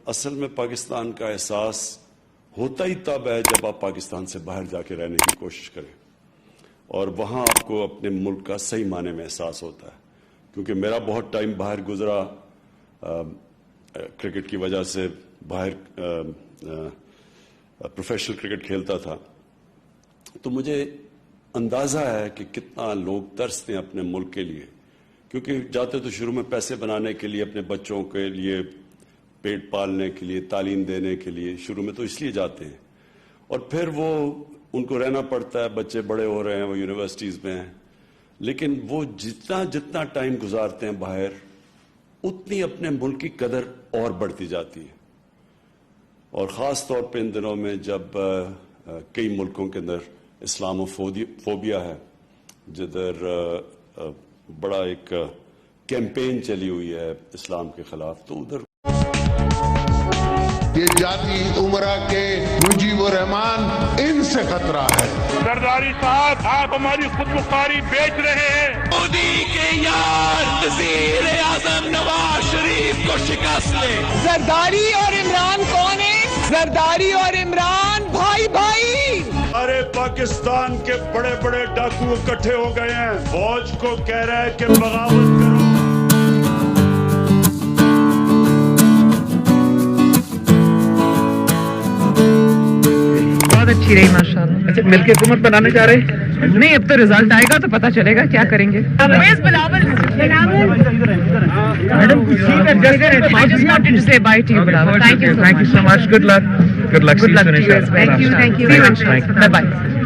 اصل میں پاکستان کا احساس ہوتا ہی تب ہے جب آپ پاکستان سے باہر جا کے رہنے کی کوشش کریں اور وہاں آپ کو اپنے ملک کا صحیح معنی میں احساس ہوتا ہے. کیونکہ میرا بہت ٹائم باہر گزرا کرکٹ کی وجہ سے، باہر پروفیشنل کرکٹ کھیلتا تھا، تو مجھے اندازہ ہے کہ کتنا لوگ ترستے ہیں اپنے ملک کے لیے. کیونکہ جاتے تو شروع میں پیسے بنانے کے لیے، اپنے بچوں کے لیے پیٹ پالنے کے لیے، تعلیم دینے کے لیے، شروع میں تو اس لیے جاتے ہیں، اور پھر وہ ان کو رہنا پڑتا ہے، بچے بڑے ہو رہے ہیں، وہ یونیورسٹیز میں ہیں، لیکن وہ جتنا ٹائم گزارتے ہیں باہر، اتنی اپنے ملک کی قدر اور بڑھتی جاتی ہے. اور خاص طور پہ ان دنوں میں جب کئی ملکوں کے اندر اسلام فوبیا ہے، جدھر بڑا ایک کیمپین چلی ہوئی ہے اسلام کے خلاف، تو ادھر یہ جاتی عمرہ کے مجیب الرحمان ان سے خطرہ ہے. زرداری صاحب، آپ ہماری خود مختاری بیچ رہے ہیں. مودی کے یار وزیر اعظم نواز شریف کو شکست دے. زرداری اور عمران کون ہے؟ زرداری اور عمران بھائی بھائی. سارے پاکستان کے بڑے بڑے ڈاکو اکٹھے ہو گئے ہیں، فوج کو کہہ رہا ہے کہ بغاوت کرو. اچھی رہی ماشاءاللہ. اچھا، مل کے حکومت بنانے جا رہے ہیں؟ نہیں، اب تو رزلٹ آئے گا تو پتہ چلے گا کیا کریں گے. Thank you so much. Good luck. Good luck. Thank you. Bye bye.